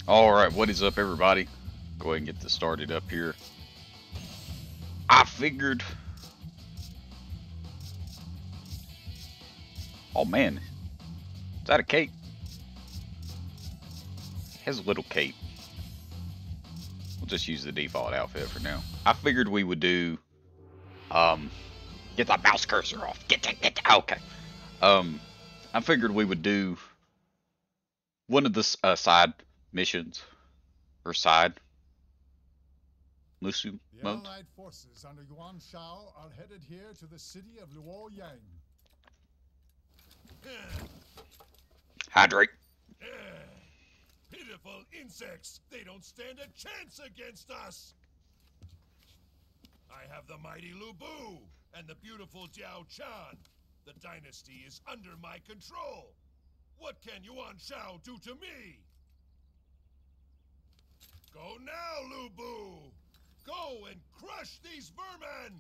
Alright, what is up, everybody? Go ahead and get this started up here. I figured... Oh man, is that a cape? It has a little cape. We'll just use the default outfit for now. I figured we would do... Get the mouse cursor off. Get that. Okay. I figured we would do one of the side missions. Or side. Musu The mode. Allied forces under Yuan Shao are headed here to the city of Luoyang. Hydrate. Pitiful insects! They don't stand a chance against us! I have the mighty Lu Bu and the beautiful Jiao Chan. The dynasty is under my control. What can Yuan Shao do to me? Go now, Lu Bu! Go and crush these vermin!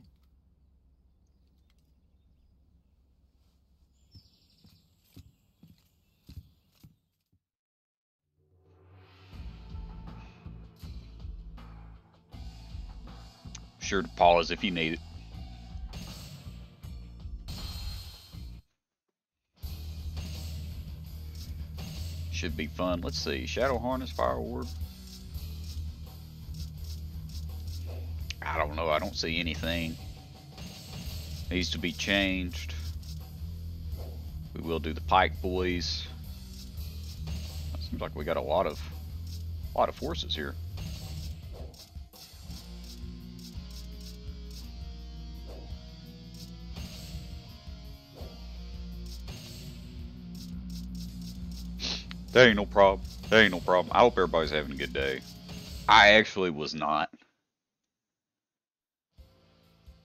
Sure to pause if you need it. Should be fun. Let's see. Shadow Harness, Fire Orb. I don't know. I don't see anything. Needs to be changed. We will do the Pike Boys. Seems like we got a lot of forces here. That ain't no problem. That ain't no problem. I hope everybody's having a good day. I actually was not.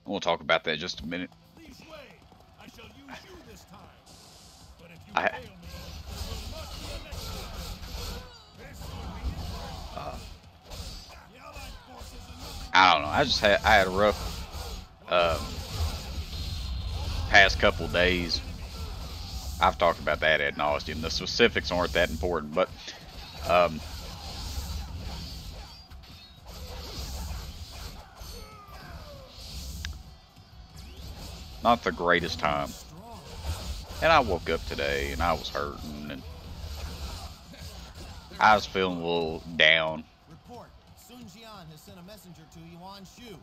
We'll talk about that in just a minute. Please wait. I shall use you this time. But if you I- fail me, there will not be a next time. This will be it. The Allied forces are nothing. I don't know. I had a rough past couple days. I've talked about that ad nauseum. The specifics aren't that important, but not the greatest time. And I woke up today and I was hurting and I was feeling a little down. Report. Sun Jian has sent a messenger to Yuan Shu.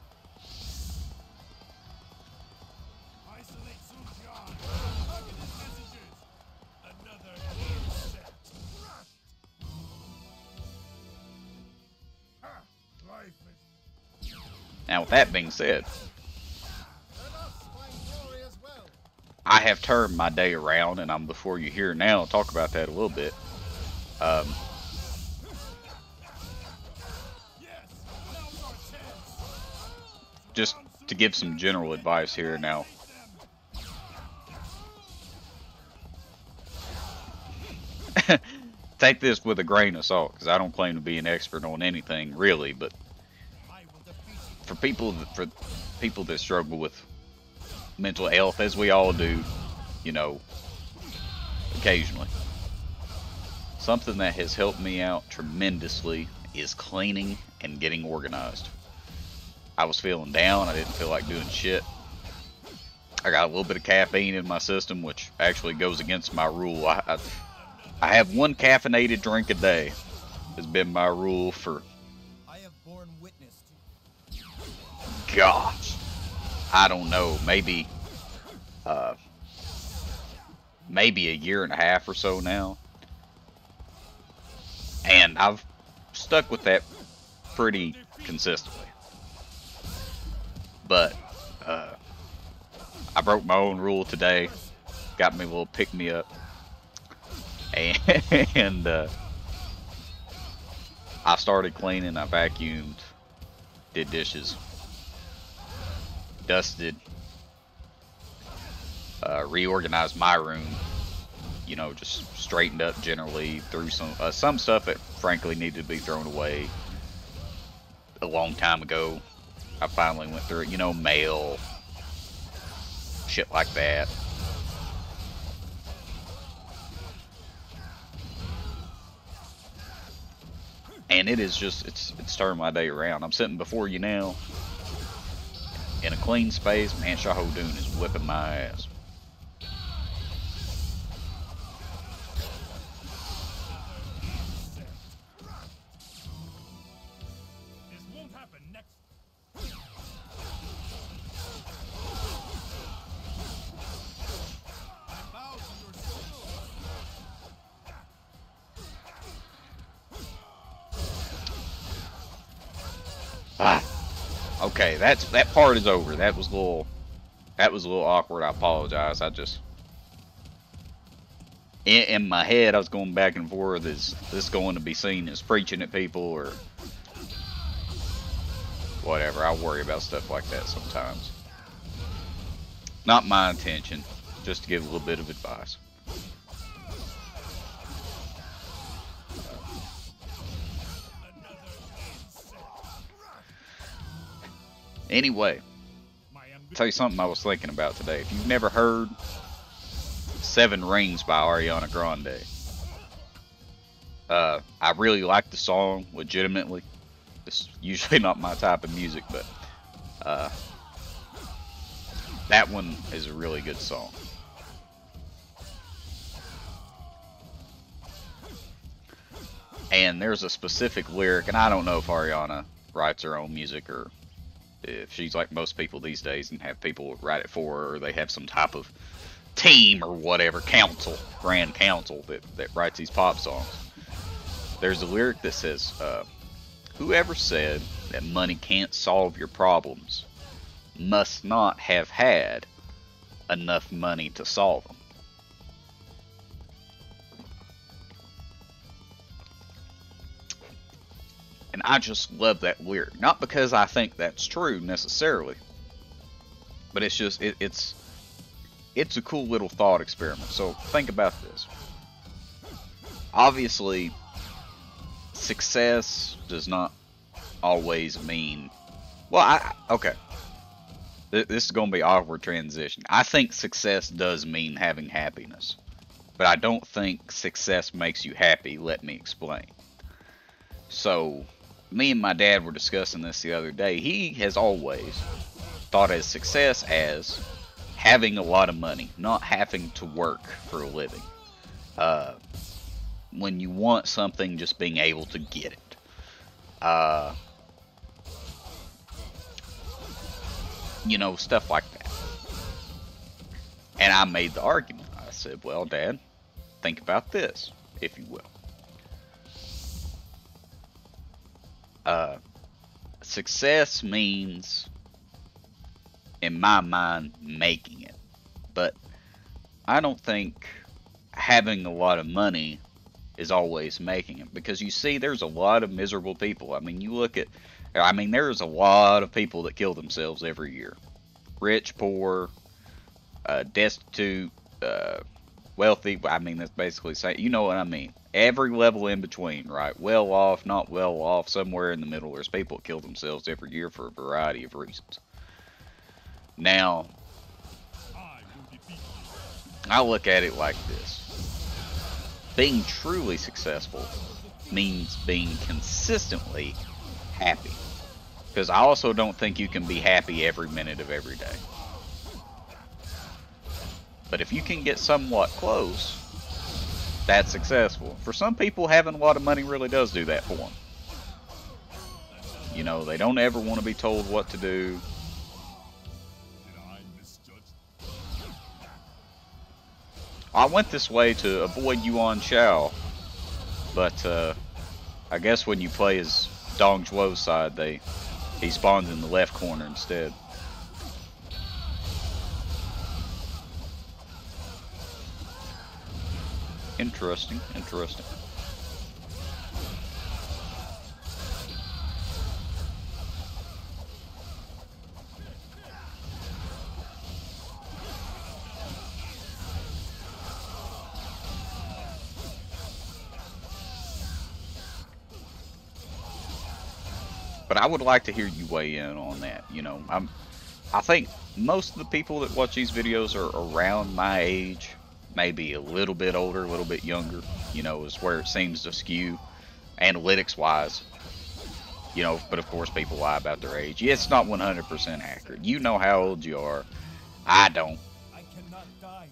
Isolate Sun Jian. Target his messages. Another insect. Crushed. Ah, life is... Now with that being said, Let us find glory as well. I have turned my day around and I'm before you here now. I'll talk about that a little bit. Yes, now's our chance. Just to give some general advice here now. Take this with a grain of salt, because I don't claim to be an expert on anything really, but I will defeat you. for people that struggle with mental health, as we all do, you know, occasionally, something that has helped me out tremendously is cleaning and getting organized. I was feeling down. I didn't feel like doing shit. I got a little bit of caffeine in my system, which actually goes against my rule. I have one caffeinated drink a day. Has been my rule for, I have borne witness to. gosh, I don't know, maybe a year and a half or so now. And I've stuck with that pretty consistently. But I broke my own rule today. Got me a little pick-me-up. And I started cleaning. I vacuumed, did dishes, dusted, reorganized my room, you know, just straightened up generally, threw some stuff that frankly needed to be thrown away a long time ago. I finally went through it, you know, mail, shit like that. And it is just, it's turned my day around. I'm sitting before you now in a clean space. Man, Shahodun is whipping my ass. This won't happen next. I bow to your skill. Ah. Okay, that part is over. That was a little awkward. I apologize. I just in my head I was going back and forth. Is this going to be seen as preaching at people or whatever? I worry about stuff like that sometimes. Not my intention. Just to give a little bit of advice. Anyway, I'll tell you something I was thinking about today. If you've never heard Seven Rings by Ariana Grande, I really like the song, legitimately. It's usually not my type of music, but that one is a really good song. And there's a specific lyric, and I don't know if Ariana writes her own music or if she's like most people these days and have people write it for her, or they have some type of team or whatever, council, grand council that writes these pop songs. There's a lyric that says, whoever said that money can't solve your problems must not have had enough money to solve them. And I just love that lyric. Not because I think that's true necessarily, but it's just it's a cool little thought experiment. So think about this. Obviously, success does not always mean, well, okay. This is going to be an awkward transition. I think success does mean having happiness, but I don't think success makes you happy. Let me explain. So, me and my dad were discussing this the other day. He has always thought of success as having a lot of money, not having to work for a living. When you want something, just being able to get it. You know, stuff like that. And I made the argument. I said, well, Dad, think about this, if you will. Success means, in my mind, making it. But I don't think having a lot of money is always making it. Because you see, there's a lot of miserable people. I mean, you look at, there's a lot of people that kill themselves every year. Rich, poor, destitute, wealthy. I mean, that's basically saying, you know what I mean. Every level in between, right? Well off, not well off, somewhere in the middle. There's people that kill themselves every year for a variety of reasons. Now, I look at it like this. Being truly successful means being consistently happy. Because I also don't think you can be happy every minute of every day. But if you can get somewhat close, that's successful. For some people, having a lot of money really does do that for them. You know, they don't ever want to be told what to do. I went this way to avoid Yuan Shao, but I guess when you play as Dong Zhuo's side, he spawns in the left corner instead. Interesting, interesting. But I would like to hear you weigh in on that. You know, I think most of the people that watch these videos are around my age, maybe a little bit older, a little bit younger. You know, is where it seems to skew. analytics wise. You know, but of course people lie about their age. Yeah, it's not 100% accurate. You know how old you are. I don't. I cannot die.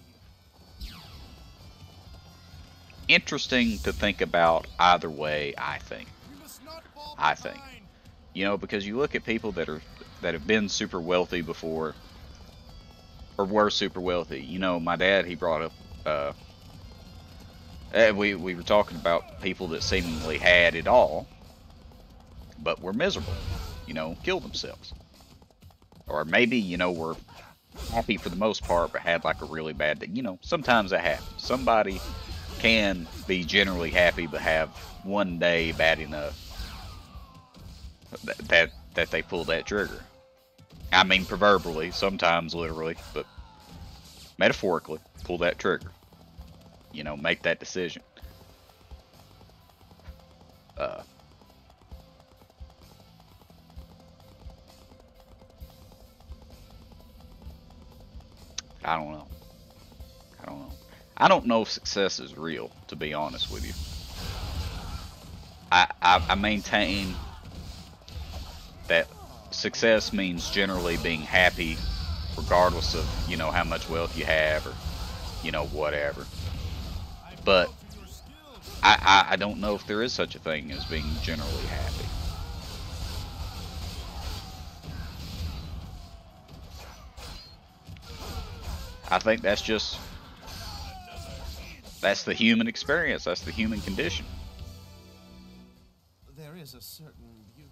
Interesting to think about either way, I think. We must not fall I think. behind. You know, because you look at people that have been super wealthy before, or were super wealthy. You know, my dad, he brought up, we were talking about people that seemingly had it all, but were miserable. You know, killed themselves. Or maybe, you know, were happy for the most part, but had like a really bad day. You know, sometimes that happens. Somebody can be generally happy, but have one day bad enough that they pull that trigger. I mean, proverbially, sometimes literally, but metaphorically, pull that trigger. You know, make that decision. I don't know. I don't know. I don't know if success is real, to be honest with you. I maintain that success means generally being happy regardless of, you know, how much wealth you have or, you know, whatever. But I don't know if there is such a thing as being generally happy. I think that's the human experience. That's the human condition. There is a certain beauty.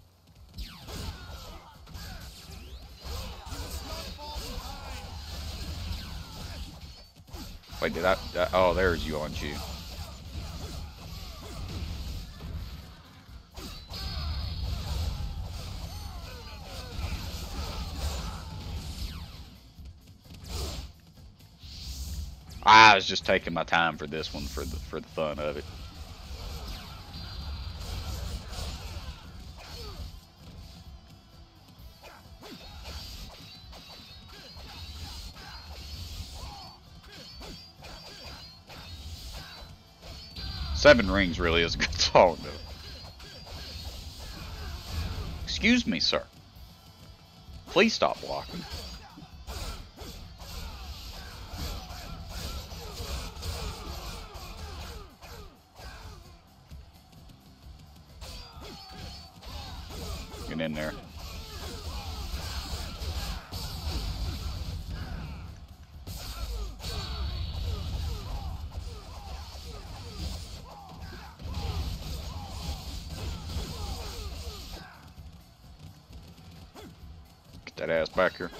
Wait, did I oh, there's you on you. I was just taking my time for this one for the fun of it. Seven Rings really is a good song, though. Excuse me, sir. Please stop blocking. Get in there. Get that ass back here.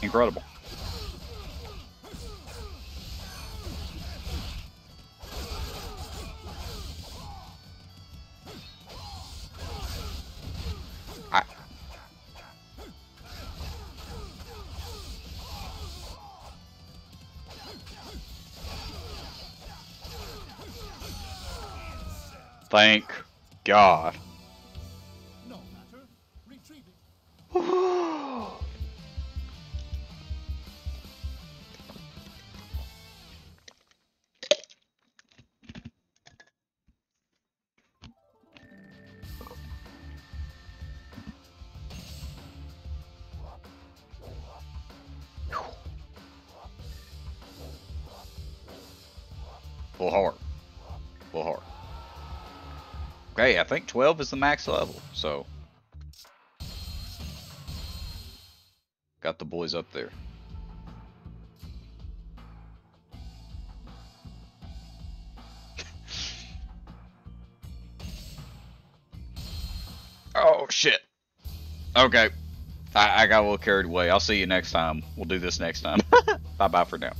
Incredible. Thank God. No matter. Retreating. Full heart. Full heart. Okay, I think 12 is the max level, so got the boys up there. Oh shit. Okay. I got a little carried away. I'll see you next time. We'll do this next time. Bye bye for now.